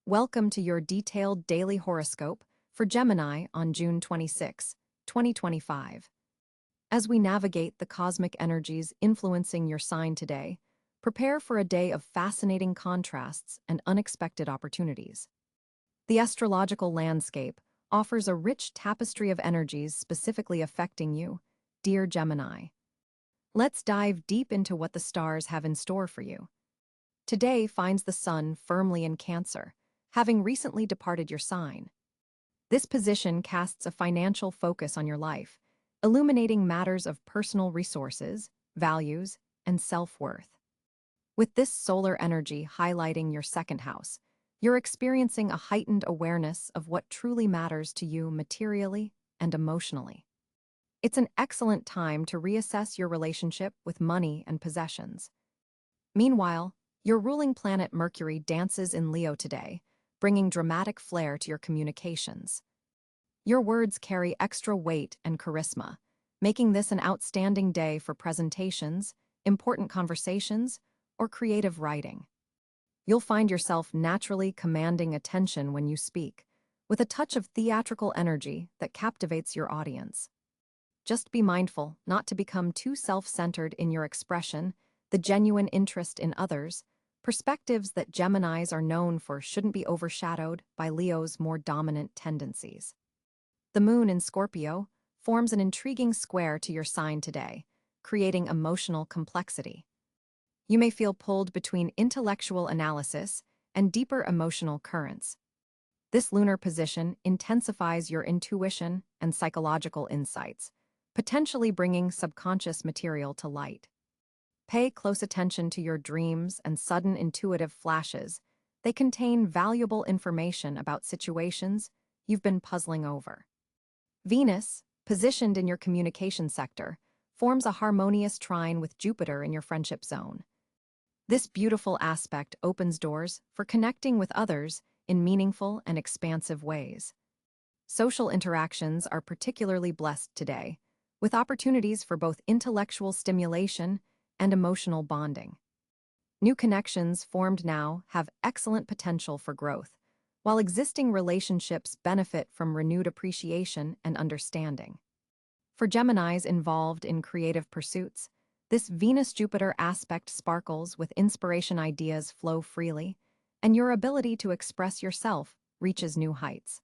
Welcome to your detailed daily horoscope for Gemini on June 26, 2025. As we navigate the cosmic energies influencing your sign today, prepare for a day of fascinating contrasts and unexpected opportunities. The astrological landscape offers a rich tapestry of energies specifically affecting you, dear Gemini. Let's dive deep into what the stars have in store for you. Today finds the sun firmly in Cáncer, having recently departed your sign. This position casts a financial focus on your life, illuminating matters of personal resources, values, and self-worth. With this solar energy highlighting your second house, you're experiencing a heightened awareness of what truly matters to you materially and emotionally. It's an excellent time to reassess your relationship with money and possessions. Meanwhile, your ruling planet Mercury dances in Leo today, bringing dramatic flair to your communications. Your words carry extra weight and charisma, making this an outstanding day for presentations, important conversations, or creative writing. You'll find yourself naturally commanding attention when you speak, with a touch of theatrical energy that captivates your audience. Just be mindful not to become too self-centered in your expression, the genuine interest in others. Perspectives that Geminis are known for shouldn't be overshadowed by Leo's more dominant tendencies. The moon in Scorpio forms an intriguing square to your sign today, creating emotional complexity. You may feel pulled between intellectual analysis and deeper emotional currents. This lunar position intensifies your intuition and psychological insights, potentially bringing subconscious material to light. Pay close attention to your dreams and sudden intuitive flashes. They contain valuable information about situations you've been puzzling over. Venus, positioned in your communication sector, forms a harmonious trine with Jupiter in your friendship zone. This beautiful aspect opens doors for connecting with others in meaningful and expansive ways. Social interactions are particularly blessed today, with opportunities for both intellectual stimulation and emotional bonding. New connections formed now have excellent potential for growth, while existing relationships benefit from renewed appreciation and understanding. For Geminis involved in creative pursuits, this Venus-Jupiter aspect sparkles with inspiration, ideas flow freely, and your ability to express yourself reaches new heights.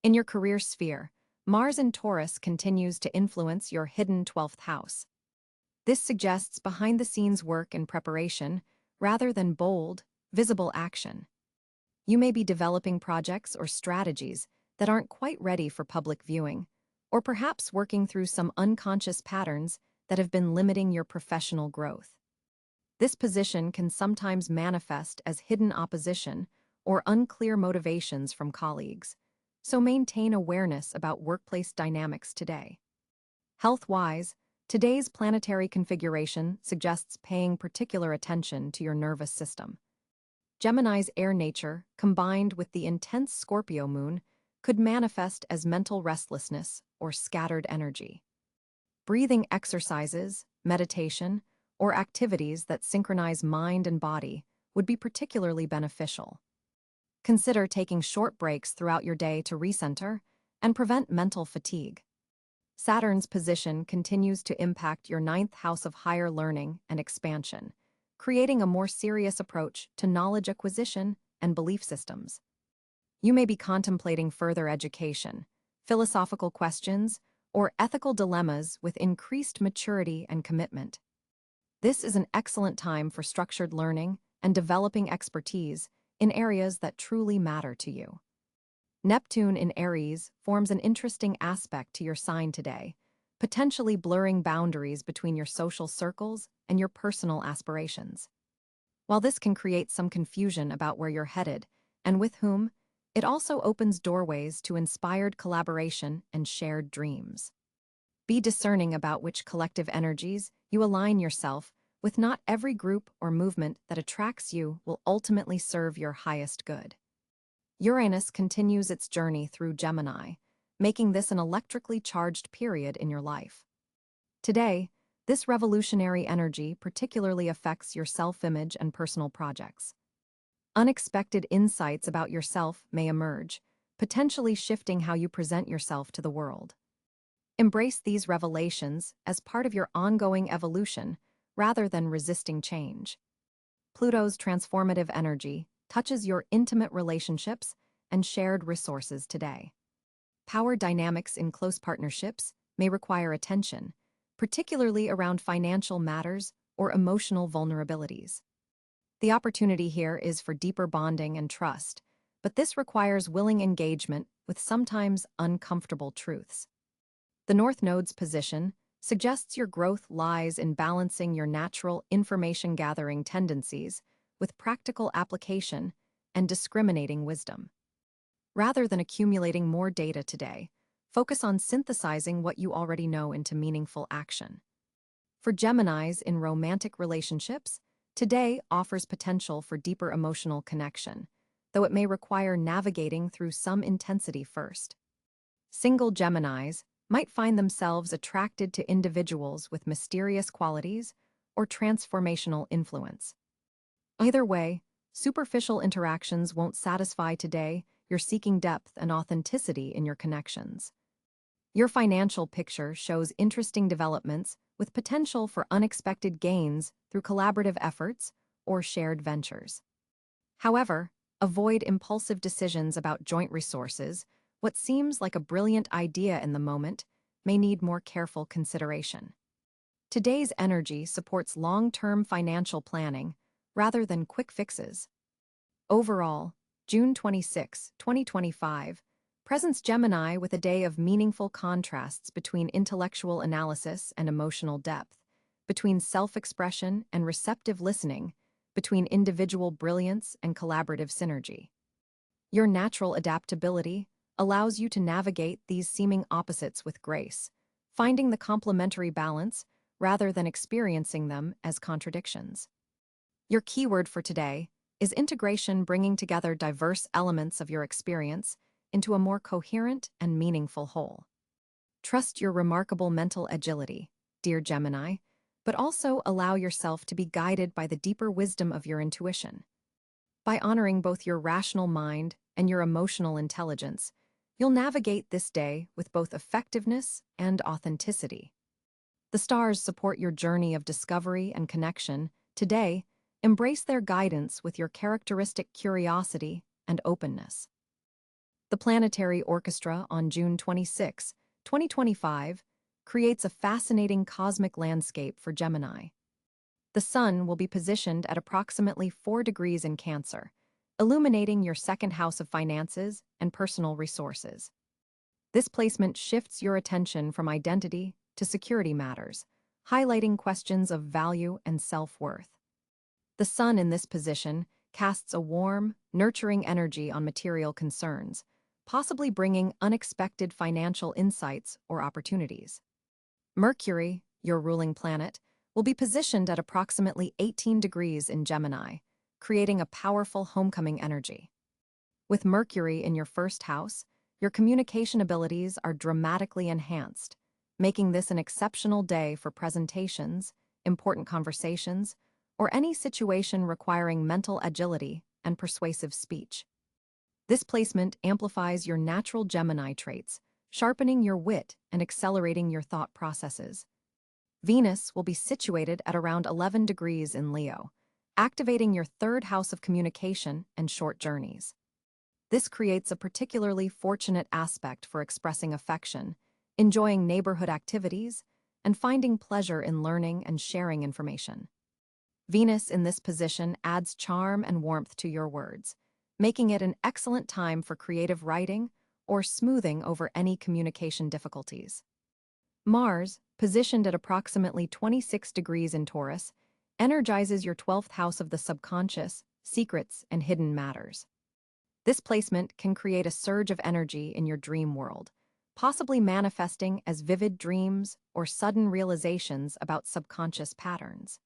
In your career sphere, Mars in Taurus continues to influence your hidden 12th house. This suggests behind-the-scenes work and preparation rather than bold, visible action. You may be developing projects or strategies that aren't quite ready for public viewing, or perhaps working through some unconscious patterns that have been limiting your professional growth. This position can sometimes manifest as hidden opposition or unclear motivations from colleagues, so maintain awareness about workplace dynamics today. Health-wise, today's planetary configuration suggests paying particular attention to your nervous system. Gemini's air nature, combined with the intense Scorpio moon, could manifest as mental restlessness or scattered energy. Breathing exercises, meditation, or activities that synchronize mind and body would be particularly beneficial. Consider taking short breaks throughout your day to recenter and prevent mental fatigue. Saturn's position continues to impact your 9th house of higher learning and expansion, creating a more serious approach to knowledge acquisition and belief systems. You may be contemplating further education, philosophical questions, or ethical dilemmas with increased maturity and commitment. This is an excellent time for structured learning and developing expertise in areas that truly matter to you. Neptune in Aries forms an interesting aspect to your sign today, potentially blurring boundaries between your social circles and your personal aspirations. While this can create some confusion about where you're headed and with whom, it also opens doorways to inspired collaboration and shared dreams. Be discerning about which collective energies you align yourself with. Not every group or movement that attracts you will ultimately serve your highest good. Uranus continues its journey through Gemini, making this an electrically charged period in your life. Today, this revolutionary energy particularly affects your self-image and personal projects. Unexpected insights about yourself may emerge, potentially shifting how you present yourself to the world. Embrace these revelations as part of your ongoing evolution rather than resisting change. Pluto's transformative energy touches your intimate relationships and shared resources today. Power dynamics in close partnerships may require attention, particularly around financial matters or emotional vulnerabilities. The opportunity here is for deeper bonding and trust, but this requires willing engagement with sometimes uncomfortable truths. The North Node's position suggests your growth lies in balancing your natural information-gathering tendencies with practical application and discriminating wisdom. Rather than accumulating more data today, focus on synthesizing what you already know into meaningful action. For Geminis in romantic relationships, today offers potential for deeper emotional connection, though it may require navigating through some intensity first. Single Geminis might find themselves attracted to individuals with mysterious qualities or transformational influence. Either way, superficial interactions won't satisfy today. You're seeking depth and authenticity in your connections. Your financial picture shows interesting developments with potential for unexpected gains through collaborative efforts or shared ventures. However, avoid impulsive decisions about joint resources. What seems like a brilliant idea in the moment may need more careful consideration. Today's energy supports long-term financial planning rather than quick fixes. Overall, June 26, 2025, presents Gemini with a day of meaningful contrasts between intellectual analysis and emotional depth, between self-expression and receptive listening, between individual brilliance and collaborative synergy. Your natural adaptability allows you to navigate these seeming opposites with grace, finding the complementary balance rather than experiencing them as contradictions. Your keyword for today is integration, bringing together diverse elements of your experience into a more coherent and meaningful whole. Trust your remarkable mental agility, dear Gemini, but also allow yourself to be guided by the deeper wisdom of your intuition. By honoring both your rational mind and your emotional intelligence, you'll navigate this day with both effectiveness and authenticity. The stars support your journey of discovery and connection. Today, embrace their guidance with your characteristic curiosity and openness. The Planetary Orchestra on June 26, 2025, creates a fascinating cosmic landscape for Gemini. The Sun will be positioned at approximately 4 degrees in Cáncer, illuminating your second house of finances and personal resources. This placement shifts your attention from identity to security matters, highlighting questions of value and self-worth. The Sun in this position casts a warm, nurturing energy on material concerns, possibly bringing unexpected financial insights or opportunities. Mercury, your ruling planet, will be positioned at approximately 18 degrees in Gemini, creating a powerful homecoming energy. With Mercury in your first house, your communication abilities are dramatically enhanced, making this an exceptional day for presentations, important conversations, or any situation requiring mental agility and persuasive speech. This placement amplifies your natural Gemini traits, sharpening your wit and accelerating your thought processes. Venus will be situated at around 11 degrees in Leo, activating your third house of communication and short journeys. This creates a particularly fortunate aspect for expressing affection, enjoying neighborhood activities, and finding pleasure in learning and sharing information. Venus in this position adds charm and warmth to your words, making it an excellent time for creative writing or smoothing over any communication difficulties. Mars, positioned at approximately 26 degrees in Taurus, energizes your 12th house of the subconscious, secrets, and hidden matters. This placement can create a surge of energy in your dream world, possibly manifesting as vivid dreams or sudden realizations about subconscious patterns.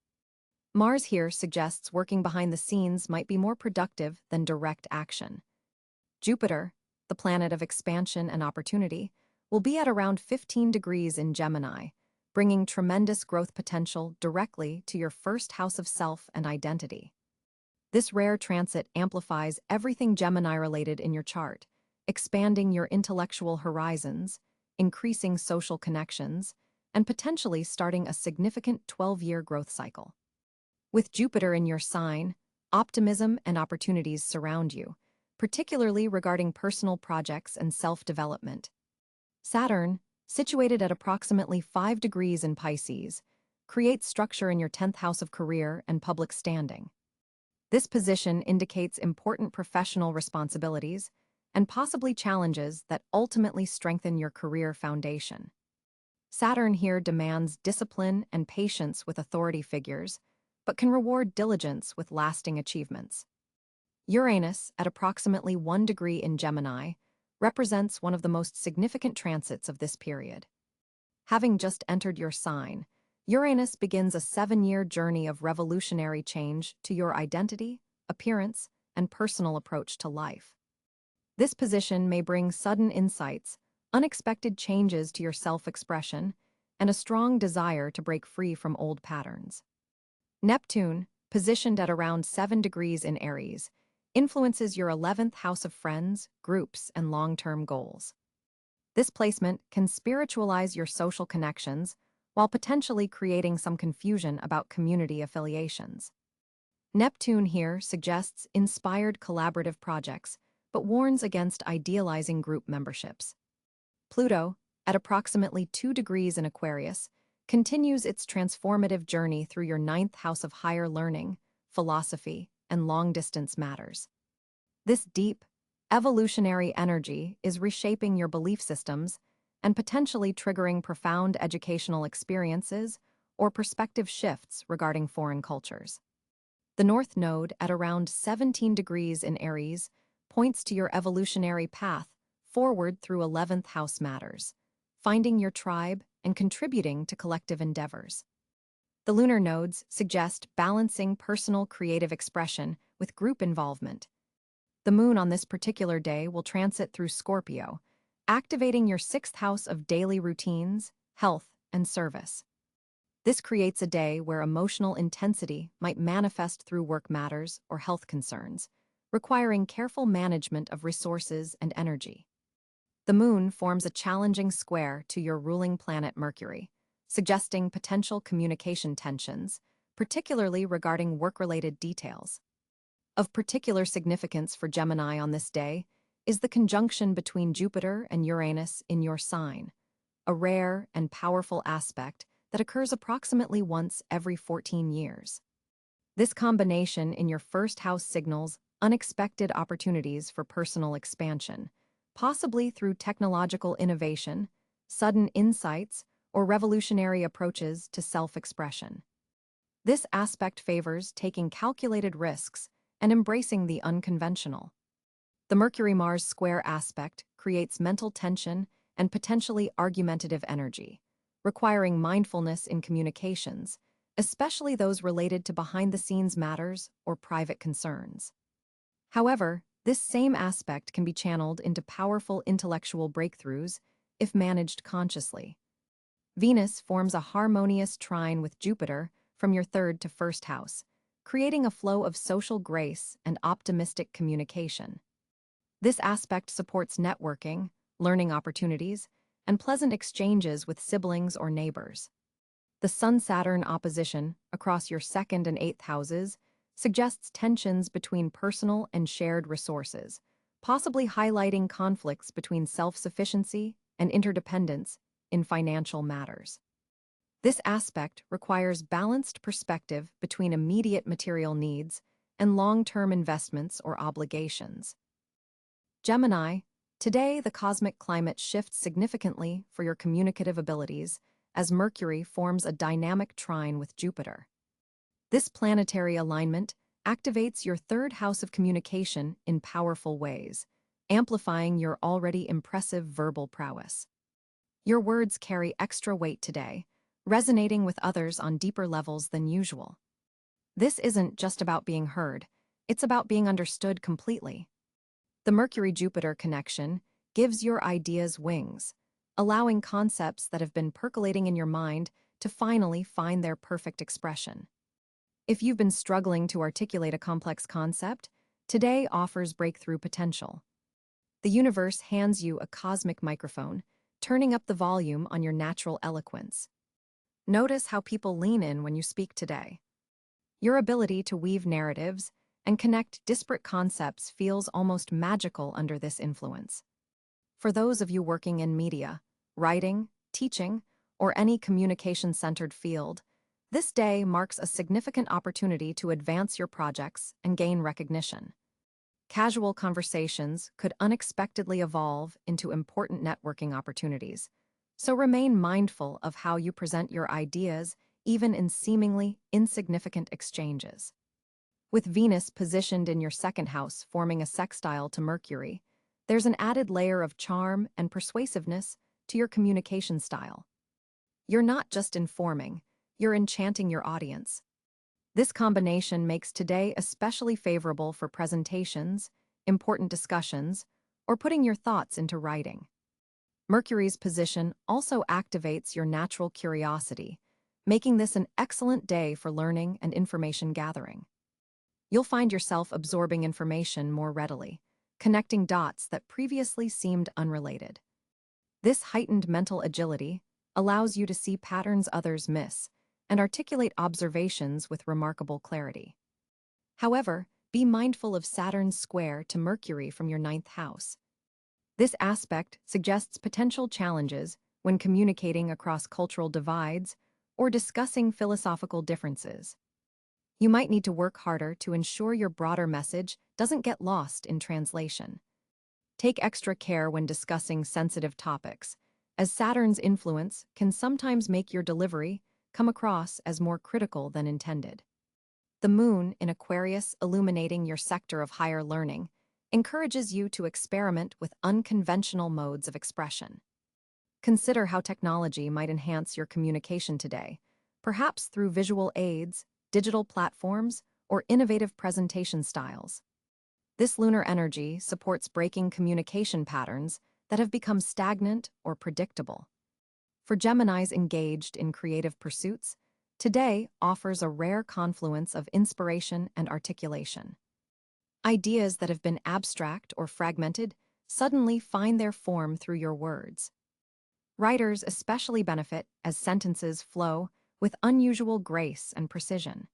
Mars here suggests working behind the scenes might be more productive than direct action. Jupiter, the planet of expansion and opportunity, will be at around 15 degrees in Gemini, bringing tremendous growth potential directly to your first house of self and identity. This rare transit amplifies everything Gemini-related in your chart, expanding your intellectual horizons, increasing social connections, and potentially starting a significant 12-year growth cycle. With Jupiter in your sign, optimism and opportunities surround you, particularly regarding personal projects and self-development. Saturn, situated at approximately 5 degrees in Pisces, creates structure in your 10th house of career and public standing. This position indicates important professional responsibilities and possibly challenges that ultimately strengthen your career foundation. Saturn here demands discipline and patience with authority figures, but can reward diligence with lasting achievements. Uranus, at approximately 1 degree in Gemini, represents one of the most significant transits of this period. Having just entered your sign, Uranus begins a 7-year journey of revolutionary change to your identity, appearance, and personal approach to life. This position may bring sudden insights, unexpected changes to your self-expression, and a strong desire to break free from old patterns. Neptune, positioned at around 7 degrees in Aries, influences your 11th house of friends, groups, and long-term goals. This placement can spiritualize your social connections while potentially creating some confusion about community affiliations. Neptune here suggests inspired collaborative projects, but warns against idealizing group memberships. Pluto, at approximately 2 degrees in Aquarius, continues its transformative journey through your 9th house of higher learning, philosophy, and long-distance matters. This deep, evolutionary energy is reshaping your belief systems and potentially triggering profound educational experiences or perspective shifts regarding foreign cultures. The North Node, at around 17 degrees in Aries, points to your evolutionary path forward through 11th house matters, finding your tribe and contributing to collective endeavors. The lunar nodes suggest balancing personal creative expression with group involvement. The moon on this particular day will transit through Scorpio, activating your 6th house of daily routines, health, and service. This creates a day where emotional intensity might manifest through work matters or health concerns, requiring careful management of resources and energy. The moon forms a challenging square to your ruling planet Mercury, suggesting potential communication tensions, particularly regarding work-related details. Of particular significance for Gemini on this day is the conjunction between Jupiter and Uranus in your sign, a rare and powerful aspect that occurs approximately once every 14 years. This combination in your 1st house signals unexpected opportunities for personal expansion, possibly through technological innovation, sudden insights, or revolutionary approaches to self-expression. This aspect favors taking calculated risks and embracing the unconventional. The Mercury-Mars square aspect creates mental tension and potentially argumentative energy, requiring mindfulness in communications, especially those related to behind-the-scenes matters or private concerns. However, this same aspect can be channeled into powerful intellectual breakthroughs if managed consciously. Venus forms a harmonious trine with Jupiter from your 3rd to 1st house, creating a flow of social grace and optimistic communication. This aspect supports networking, learning opportunities, and pleasant exchanges with siblings or neighbors. The Sun-Saturn opposition across your 2nd and 8th houses suggests tensions between personal and shared resources, possibly highlighting conflicts between self-sufficiency and interdependence in financial matters. This aspect requires balanced perspective between immediate material needs and long-term investments or obligations. Gemini, today the cosmic climate shifts significantly for your communicative abilities as Mercury forms a dynamic trine with Jupiter. This planetary alignment activates your 3rd house of communication in powerful ways, amplifying your already impressive verbal prowess. Your words carry extra weight today, resonating with others on deeper levels than usual. This isn't just about being heard, it's about being understood completely. The Mercury-Jupiter connection gives your ideas wings, allowing concepts that have been percolating in your mind to finally find their perfect expression. If you've been struggling to articulate a complex concept, today offers breakthrough potential. The universe hands you a cosmic microphone, turning up the volume on your natural eloquence. Notice how people lean in when you speak today. Your ability to weave narratives and connect disparate concepts feels almost magical under this influence. For those of you working in media, writing, teaching, or any communication-centered field, this day marks a significant opportunity to advance your projects and gain recognition. Casual conversations could unexpectedly evolve into important networking opportunities, so remain mindful of how you present your ideas even in seemingly insignificant exchanges. With Venus positioned in your second house forming a sextile to Mercury, there's an added layer of charm and persuasiveness to your communication style. You're not just informing, you're enchanting your audience. This combination makes today especially favorable for presentations, important discussions, or putting your thoughts into writing. Mercury's position also activates your natural curiosity, making this an excellent day for learning and information gathering. You'll find yourself absorbing information more readily, connecting dots that previously seemed unrelated. This heightened mental agility allows you to see patterns others miss and articulate observations with remarkable clarity. However, be mindful of Saturn's square to Mercury from your ninth house. This aspect suggests potential challenges when communicating across cultural divides or discussing philosophical differences. You might need to work harder to ensure your broader message doesn't get lost in translation. Take extra care when discussing sensitive topics, as Saturn's influence can sometimes make your delivery come across as more critical than intended. The moon in Aquarius illuminating your sector of higher learning encourages you to experiment with unconventional modes of expression. Consider how technology might enhance your communication today, perhaps through visual aids, digital platforms, or innovative presentation styles. This lunar energy supports breaking communication patterns that have become stagnant or predictable. For Geminis engaged in creative pursuits, today offers a rare confluence of inspiration and articulation. Ideas that have been abstract or fragmented suddenly find their form through your words. Writers especially benefit as sentences flow with unusual grace and precision.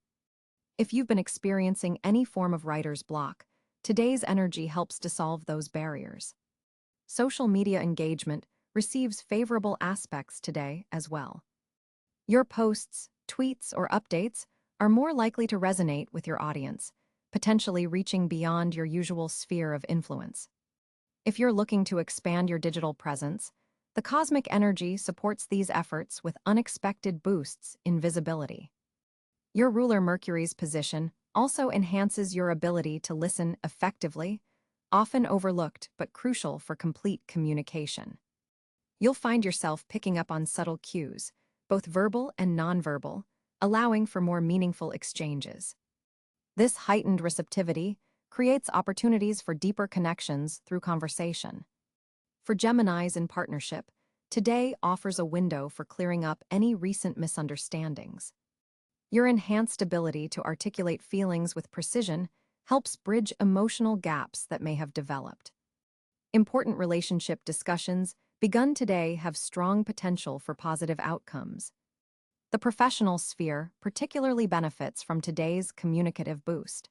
If you've been experiencing any form of writer's block, today's energy helps dissolve those barriers. Social media engagement receives favorable aspects today as well. Your posts, tweets, or updates are more likely to resonate with your audience, potentially reaching beyond your usual sphere of influence. If you're looking to expand your digital presence, the cosmic energy supports these efforts with unexpected boosts in visibility. Your ruler Mercury's position also enhances your ability to listen effectively, often overlooked but crucial for complete communication. You'll find yourself picking up on subtle cues, both verbal and nonverbal, allowing for more meaningful exchanges. This heightened receptivity creates opportunities for deeper connections through conversation. For Geminis in partnership, today offers a window for clearing up any recent misunderstandings. Your enhanced ability to articulate feelings with precision helps bridge emotional gaps that may have developed. Important relationship discussions begun today have strong potential for positive outcomes. The professional sphere particularly benefits from today's communicative boost.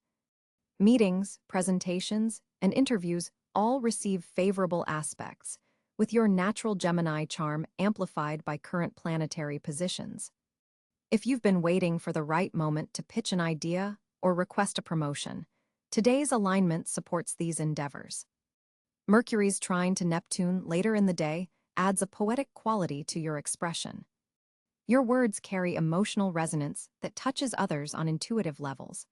Meetings, presentations, and interviews all receive favorable aspects, with your natural Gemini charm amplified by current planetary positions. If you've been waiting for the right moment to pitch an idea or request a promotion, today's alignment supports these endeavors. Mercury's trine to Neptune later in the day adds a poetic quality to your expression. Your words carry emotional resonance that touches others on intuitive levels.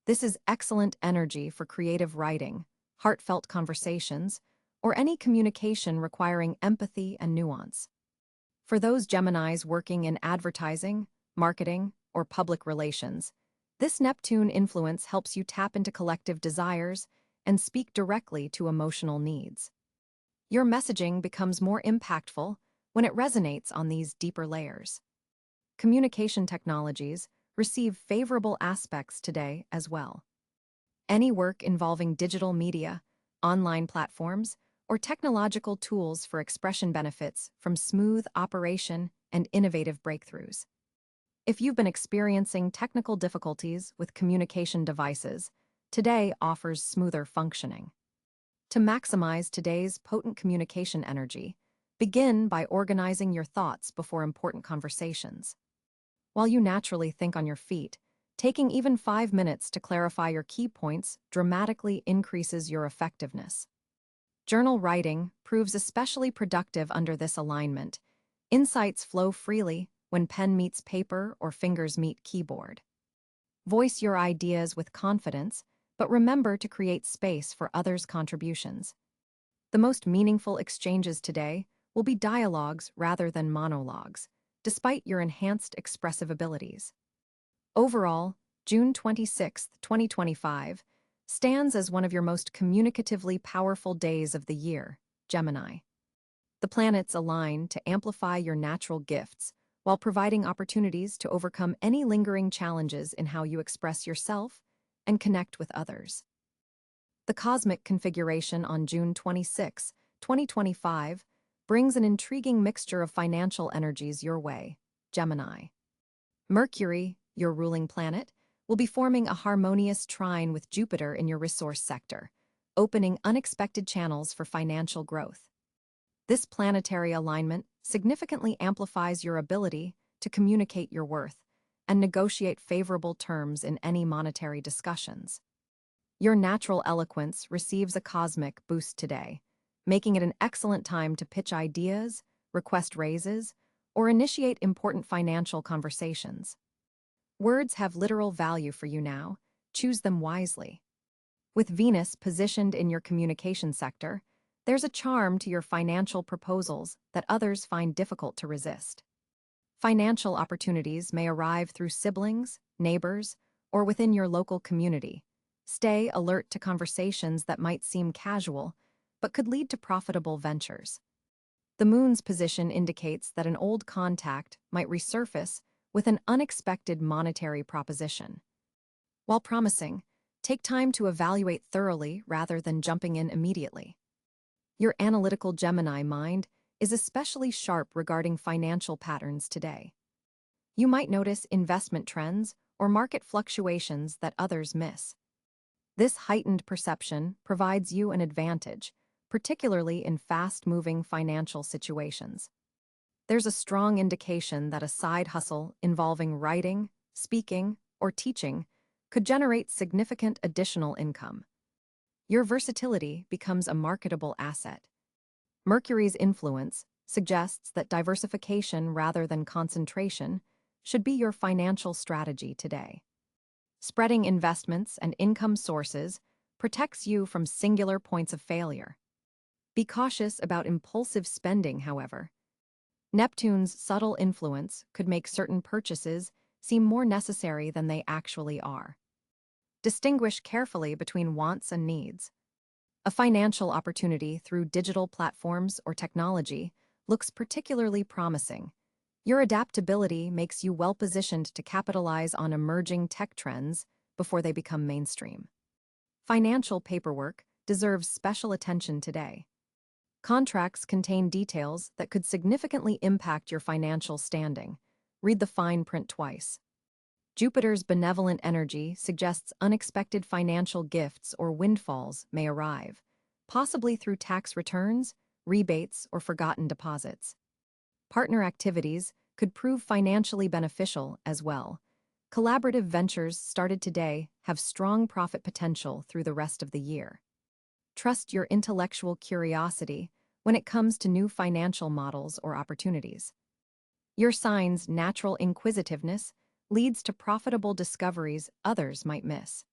This is excellent energy for creative writing, heartfelt conversations, or any communication requiring empathy and nuance. For those Geminis working in advertising, marketing, or public relations, this Neptune influence helps you tap into collective desires and speak directly to emotional needs. Your messaging becomes more impactful when it resonates on these deeper layers. Communication technologies receive favorable aspects today as well. Any work involving digital media, online platforms, or technological tools for expression benefits from smooth operation and innovative breakthroughs. If you've been experiencing technical difficulties with communication devices, today offers smoother functioning. To maximize today's potent communication energy, begin by organizing your thoughts before important conversations. While you naturally think on your feet, taking even 5 minutes to clarify your key points dramatically increases your effectiveness. Journal writing proves especially productive under this alignment. Insights flow freely when pen meets paper or fingers meet keyboard. Voice your ideas with confidence, but remember to create space for others' contributions. The most meaningful exchanges today will be dialogues rather than monologues, despite your enhanced expressive abilities. Overall, June 26, 2025, stands as one of your most communicatively powerful days of the year, Gemini. The planets align to amplify your natural gifts while providing opportunities to overcome any lingering challenges in how you express yourself and connect with others. The cosmic configuration on June 26, 2025, brings an intriguing mixture of financial energies your way, Gemini. Mercury, your ruling planet, will be forming a harmonious trine with Jupiter in your resource sector, opening unexpected channels for financial growth. This planetary alignment significantly amplifies your ability to communicate your worth and negotiate favorable terms in any monetary discussions. Your natural eloquence receives a cosmic boost today, making it an excellent time to pitch ideas, request raises, or initiate important financial conversations. Words have literal value for you now. Choose them wisely. With Venus positioned in your communication sector, there's a charm to your financial proposals that others find difficult to resist. Financial opportunities may arrive through siblings, neighbors, or within your local community. Stay alert to conversations that might seem casual, but could lead to profitable ventures. The moon's position indicates that an old contact might resurface with an unexpected monetary proposition. While promising, take time to evaluate thoroughly rather than jumping in immediately. Your analytical Gemini mind is especially sharp regarding financial patterns today. You might notice investment trends or market fluctuations that others miss. This heightened perception provides you an advantage, particularly in fast-moving financial situations. There's a strong indication that a side hustle involving writing, speaking, or teaching could generate significant additional income. Your versatility becomes a marketable asset. Mercury's influence suggests that diversification rather than concentration should be your financial strategy today. Spreading investments and income sources protects you from singular points of failure. Be cautious about impulsive spending, however. Neptune's subtle influence could make certain purchases seem more necessary than they actually are. Distinguish carefully between wants and needs. A financial opportunity through digital platforms or technology looks particularly promising. Your adaptability makes you well-positioned to capitalize on emerging tech trends before they become mainstream. Financial paperwork deserves special attention today. Contracts contain details that could significantly impact your financial standing. Read the fine print twice. Jupiter's benevolent energy suggests unexpected financial gifts or windfalls may arrive, possibly through tax returns, rebates, or forgotten deposits. Partner activities could prove financially beneficial as well. Collaborative ventures started today have strong profit potential through the rest of the year. Trust your intellectual curiosity when it comes to new financial models or opportunities. Your sign's natural inquisitiveness leads to profitable discoveries others might miss.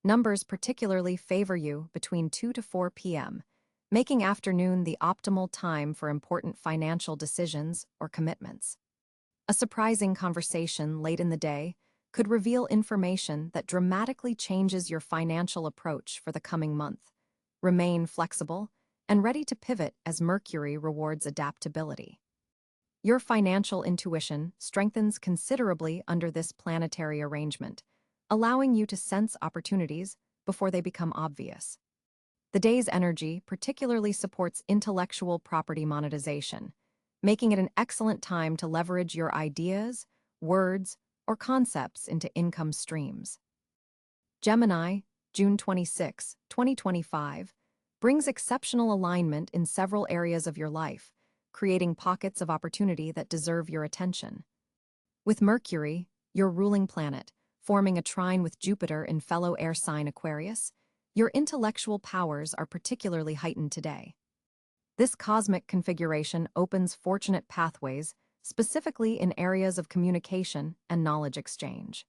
Numbers particularly favor you between 2 to 4 p.m., making afternoon the optimal time for important financial decisions or commitments. A surprising conversation late in the day could reveal information that dramatically changes your financial approach for the coming month. Remain flexible and ready to pivot as Mercury rewards adaptability. Your financial intuition strengthens considerably under this planetary arrangement, allowing you to sense opportunities before they become obvious. The day's energy particularly supports intellectual property monetization, making it an excellent time to leverage your ideas, words, or concepts into income streams. Gemini, June 26, 2025, brings exceptional alignment in several areas of your life, creating pockets of opportunity that deserve your attention. With Mercury, your ruling planet, forming a trine with Jupiter in fellow air sign Aquarius, your intellectual powers are particularly heightened today. This cosmic configuration opens fortunate pathways, specifically in areas of communication and knowledge exchange.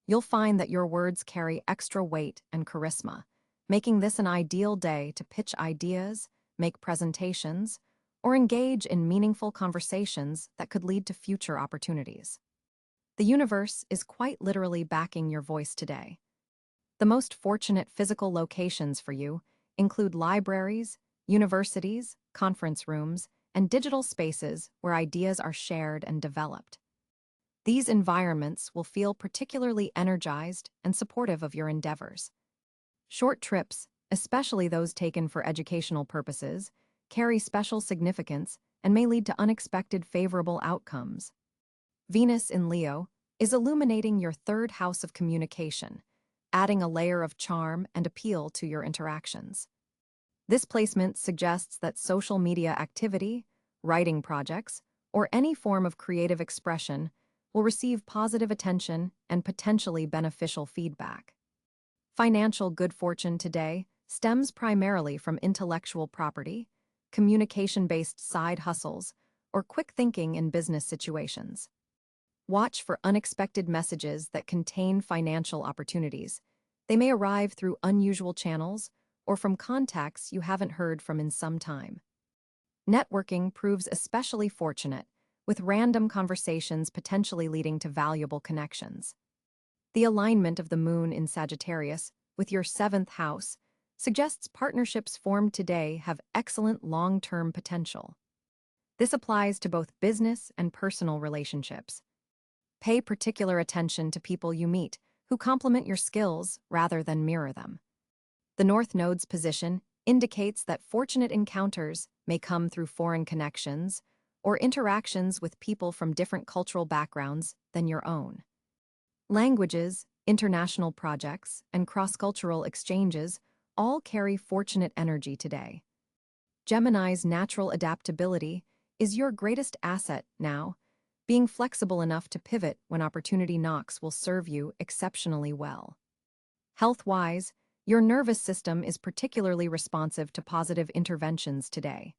You'll find that your words carry extra weight and charisma, making this an ideal day to pitch ideas, make presentations, or engage in meaningful conversations that could lead to future opportunities. The universe is quite literally backing your voice today. The most fortunate physical locations for you include libraries, universities, conference rooms, and digital spaces where ideas are shared and developed. These environments will feel particularly energized and supportive of your endeavors. Short trips, especially those taken for educational purposes, carry special significance and may lead to unexpected favorable outcomes. Venus in Leo is illuminating your third house of communication, adding a layer of charm and appeal to your interactions. This placement suggests that social media activity, writing projects, or any form of creative expression will receive positive attention and potentially beneficial feedback. Financial good fortune today stems primarily from intellectual property, communication-based side hustles, or quick thinking in business situations. Watch for unexpected messages that contain financial opportunities. They may arrive through unusual channels or from contacts you haven't heard from in some time. Networking proves especially fortunate, with random conversations potentially leading to valuable connections. The alignment of the moon in Sagittarius with your seventh house suggests partnerships formed today have excellent long-term potential. This applies to both business and personal relationships. Pay particular attention to people you meet who complement your skills rather than mirror them. The North Node's position indicates that fortunate encounters may come through foreign connections or interactions with people from different cultural backgrounds than your own. Languages, international projects, and cross-cultural exchanges all carry fortunate energy today. Gemini's natural adaptability is your greatest asset now. Being flexible enough to pivot when opportunity knocks will serve you exceptionally well. Health-wise, your nervous system is particularly responsive to positive interventions today.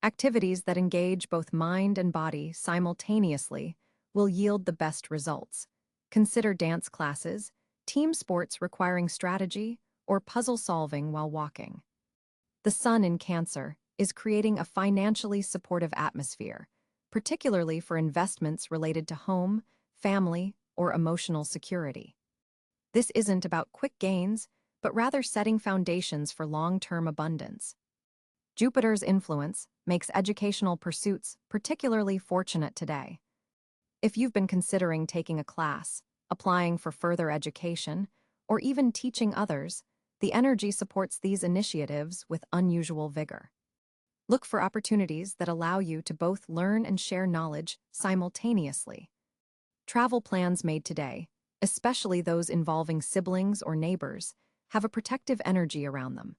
Activities that engage both mind and body simultaneously will yield the best results. Consider dance classes, team sports requiring strategy, or puzzle solving while walking. The Sun in Cáncer is creating a financially supportive atmosphere, particularly for investments related to home, family, or emotional security. This isn't about quick gains, but rather setting foundations for long-term abundance. Jupiter's influence makes educational pursuits particularly fortunate today. If you've been considering taking a class, applying for further education, or even teaching others, the energy supports these initiatives with unusual vigor. Look for opportunities that allow you to both learn and share knowledge simultaneously. Travel plans made today, especially those involving siblings or neighbors, have a protective energy around them.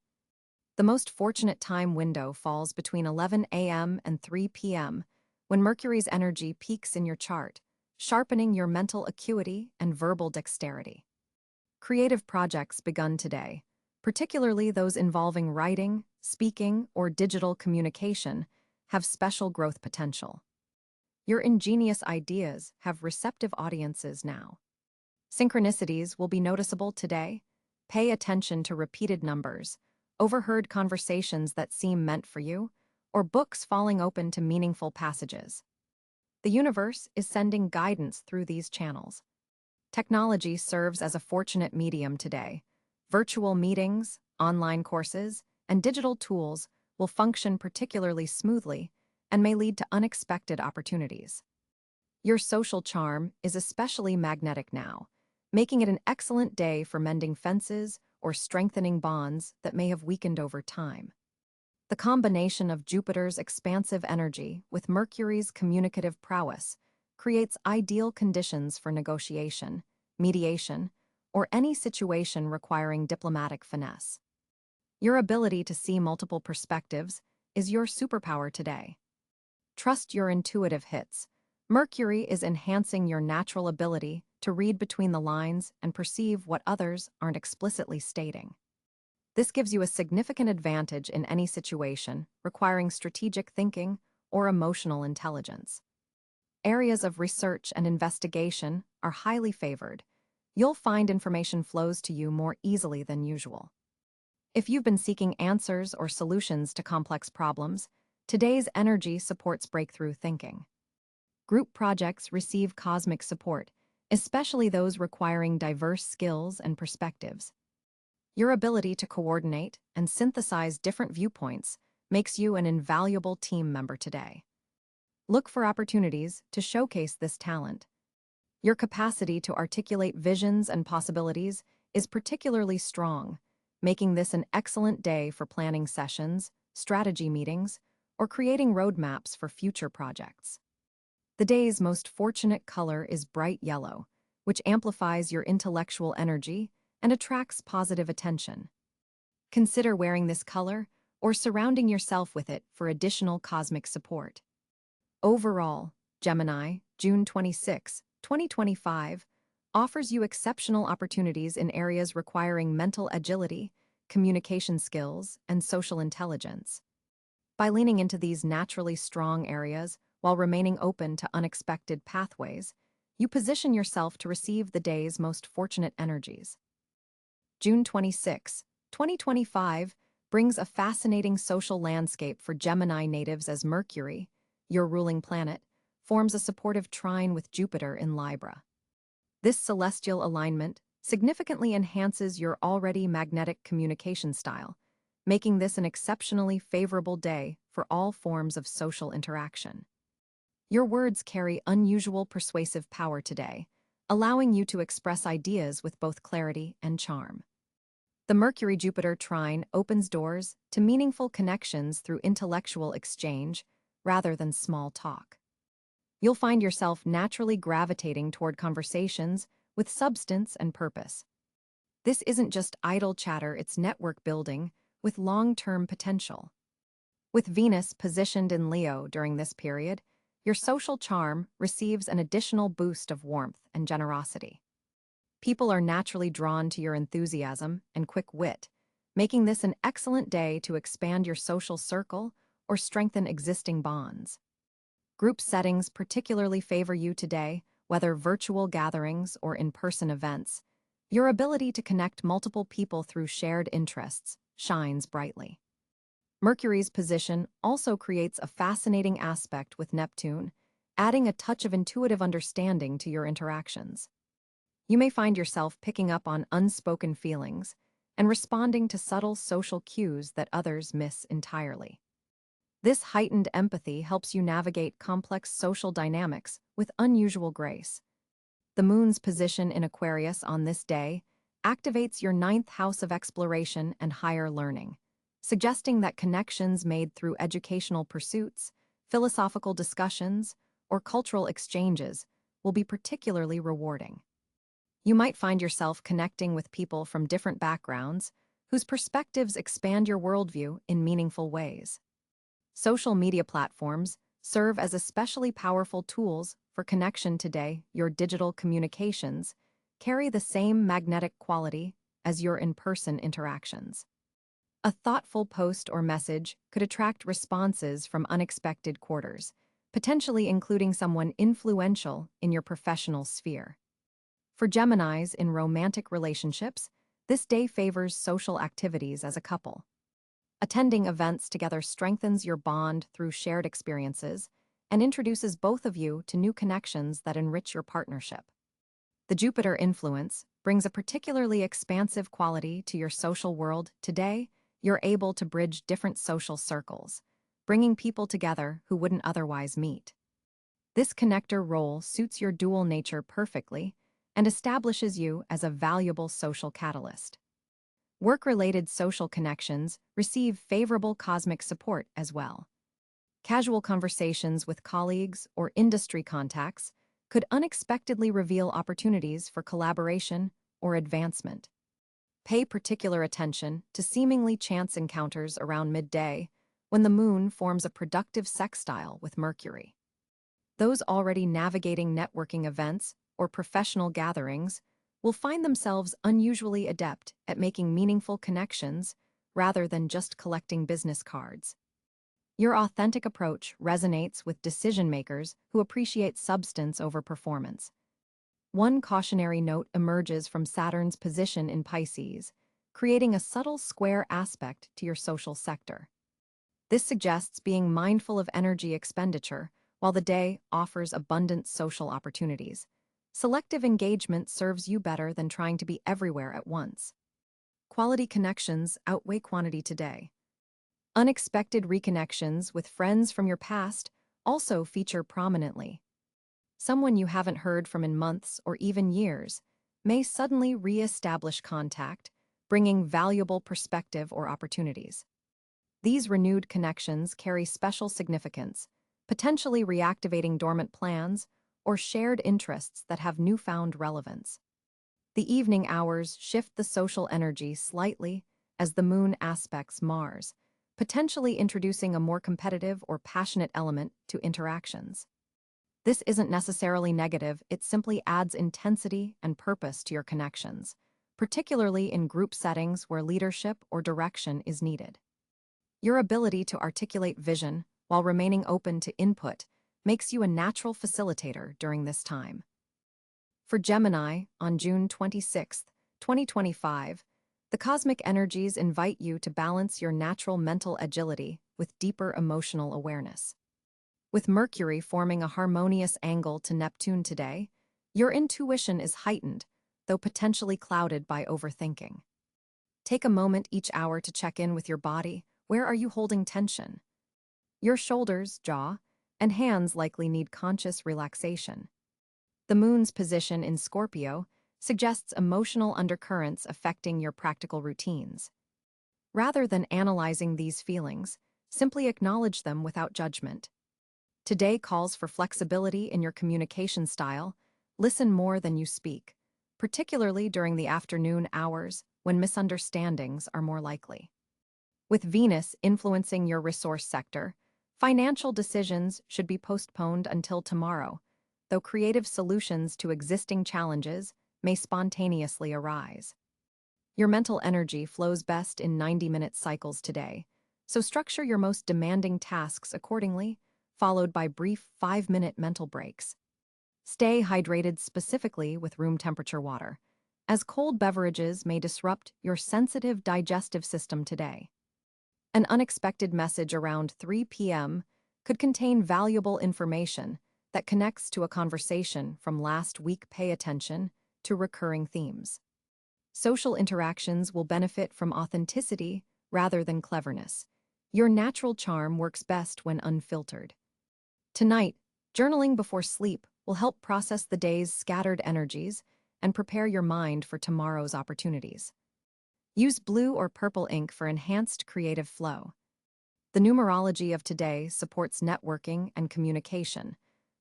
The most fortunate time window falls between 11 a.m. and 3 p.m., when Mercury's energy peaks in your chart, sharpening your mental acuity and verbal dexterity. Creative projects begun today, particularly those involving writing, speaking, or digital communication, have special growth potential. Your ingenious ideas have receptive audiences now. Synchronicities will be noticeable today. Pay attention to repeated numbers, overheard conversations that seem meant for you, or books falling open to meaningful passages. The universe is sending guidance through these channels. Technology serves as a fortunate medium today. Virtual meetings, online courses, and digital tools will function particularly smoothly, and may lead to unexpected opportunities. Your social charm is especially magnetic now, making it an excellent day for mending fences or strengthening bonds that may have weakened over time. The combination of Jupiter's expansive energy with Mercury's communicative prowess creates ideal conditions for negotiation, mediation, or any situation requiring diplomatic finesse. Your ability to see multiple perspectives is your superpower today. Trust your intuitive hits. Mercury is enhancing your natural ability to read between the lines and perceive what others aren't explicitly stating. This gives you a significant advantage in any situation requiring strategic thinking or emotional intelligence. Areas of research and investigation are highly favored. You'll find information flows to you more easily than usual. If you've been seeking answers or solutions to complex problems, today's energy supports breakthrough thinking. Group projects receive cosmic support, especially those requiring diverse skills and perspectives. Your ability to coordinate and synthesize different viewpoints makes you an invaluable team member today. Look for opportunities to showcase this talent. Your capacity to articulate visions and possibilities is particularly strong, making this an excellent day for planning sessions, strategy meetings, or creating roadmaps for future projects. The day's most fortunate color is bright yellow, which amplifies your intellectual energy and attracts positive attention. Consider wearing this color or surrounding yourself with it for additional cosmic support. Overall, Gemini, June 26, 2025, offers you exceptional opportunities in areas requiring mental agility, communication skills, and social intelligence. By leaning into these naturally strong areas while remaining open to unexpected pathways, you position yourself to receive the day's most fortunate energies. June 26, 2025, brings a fascinating social landscape for Gemini natives as Mercury, your ruling planet, forms a supportive trine with Jupiter in Libra. This celestial alignment significantly enhances your already magnetic communication style, making this an exceptionally favorable day for all forms of social interaction. Your words carry unusual persuasive power today, allowing you to express ideas with both clarity and charm. The Mercury-Jupiter trine opens doors to meaningful connections through intellectual exchange rather than small talk. You'll find yourself naturally gravitating toward conversations with substance and purpose. This isn't just idle chatter, it's network building with long-term potential. With Venus positioned in Leo during this period, your social charm receives an additional boost of warmth and generosity. People are naturally drawn to your enthusiasm and quick wit, making this an excellent day to expand your social circle or strengthen existing bonds. Group settings particularly favor you today, whether virtual gatherings or in-person events. Your ability to connect multiple people through shared interests shines brightly. Mercury's position also creates a fascinating aspect with Neptune, adding a touch of intuitive understanding to your interactions. You may find yourself picking up on unspoken feelings and responding to subtle social cues that others miss entirely. This heightened empathy helps you navigate complex social dynamics with unusual grace. The moon's position in Aquarius on this day activates your ninth house of exploration and higher learning, suggesting that connections made through educational pursuits, philosophical discussions, or cultural exchanges will be particularly rewarding. You might find yourself connecting with people from different backgrounds whose perspectives expand your worldview in meaningful ways. Social media platforms serve as especially powerful tools for connection today. Your digital communications carry the same magnetic quality as your in-person interactions. A thoughtful post or message could attract responses from unexpected quarters, potentially including someone influential in your professional sphere. For Geminis in romantic relationships, this day favors social activities as a couple. Attending events together strengthens your bond through shared experiences and introduces both of you to new connections that enrich your partnership. The Jupiter influence brings a particularly expansive quality to your social world. Today, you're able to bridge different social circles, bringing people together who wouldn't otherwise meet. This connector role suits your dual nature perfectly and establishes you as a valuable social catalyst. Work-related social connections receive favorable cosmic support as well. Casual conversations with colleagues or industry contacts could unexpectedly reveal opportunities for collaboration or advancement. Pay particular attention to seemingly chance encounters around midday when the moon forms a productive sextile with Mercury. Those already navigating networking events or professional gatherings will find themselves unusually adept at making meaningful connections rather than just collecting business cards. Your authentic approach resonates with decision-makers who appreciate substance over performance. One cautionary note emerges from Saturn's position in Pisces, creating a subtle square aspect to your social sector. This suggests being mindful of energy expenditure while the day offers abundant social opportunities. Selective engagement serves you better than trying to be everywhere at once. Quality connections outweigh quantity today. Unexpected reconnections with friends from your past also feature prominently. Someone you haven't heard from in months or even years may suddenly re-establish contact, bringing valuable perspective or opportunities. These renewed connections carry special significance, potentially reactivating dormant plans or shared interests that have newfound relevance. The evening hours shift the social energy slightly as the moon aspects Mars, potentially introducing a more competitive or passionate element to interactions. This isn't necessarily negative, it simply adds intensity and purpose to your connections, particularly in group settings where leadership or direction is needed. Your ability to articulate vision while remaining open to input makes you a natural facilitator during this time. For Gemini, on June 26, 2025, the cosmic energies invite you to balance your natural mental agility with deeper emotional awareness. With Mercury forming a harmonious angle to Neptune today, your intuition is heightened, though potentially clouded by overthinking. Take a moment each hour to check in with your body. Where are you holding tension? Your shoulders, jaw, and hands likely need conscious relaxation. The moon's position in Scorpio suggests emotional undercurrents affecting your practical routines. Rather than analyzing these feelings, simply acknowledge them without judgment. Today calls for flexibility in your communication style. Listen more than you speak, particularly during the afternoon hours when misunderstandings are more likely. With Venus influencing your resource sector, financial decisions should be postponed until tomorrow, though creative solutions to existing challenges may spontaneously arise. Your mental energy flows best in 90-minute cycles today, so structure your most demanding tasks accordingly, followed by brief 5-minute mental breaks. Stay hydrated specifically with room temperature water, as cold beverages may disrupt your sensitive digestive system today. An unexpected message around 3 p.m. could contain valuable information that connects to a conversation from last week. Pay attention to recurring themes. Social interactions will benefit from authenticity rather than cleverness. Your natural charm works best when unfiltered. Tonight, journaling before sleep will help process the day's scattered energies and prepare your mind for tomorrow's opportunities. Use blue or purple ink for enhanced creative flow. The numerology of today supports networking and communication,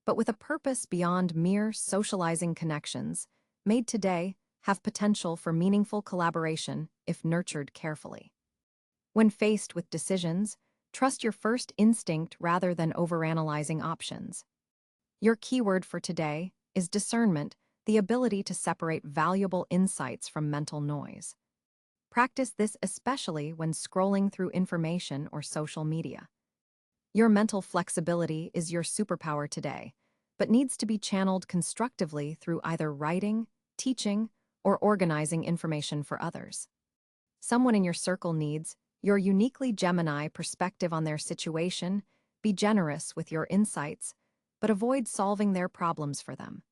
but with a purpose beyond mere socializing. Connections made today have potential for meaningful collaboration if nurtured carefully. When faced with decisions, trust your first instinct rather than overanalyzing options. Your keyword for today is discernment, the ability to separate valuable insights from mental noise. Practice this especially when scrolling through information or social media. Your mental flexibility is your superpower today, but needs to be channeled constructively through either writing, teaching, or organizing information for others. Someone in your circle needs your uniquely Gemini perspective on their situation. Be generous with your insights, but avoid solving their problems for them.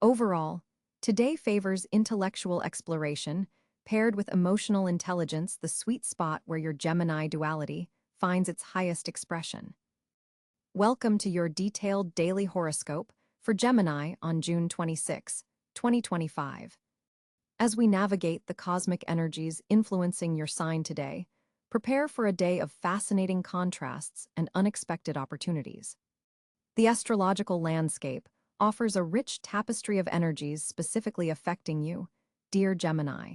Overall, today favors intellectual exploration paired with emotional intelligence, the sweet spot where your Gemini duality finds its highest expression. Welcome to your detailed daily horoscope for Gemini on June 26, 2025. As we navigate the cosmic energies influencing your sign today, prepare for a day of fascinating contrasts and unexpected opportunities. The astrological landscape offers a rich tapestry of energies specifically affecting you, dear Gemini.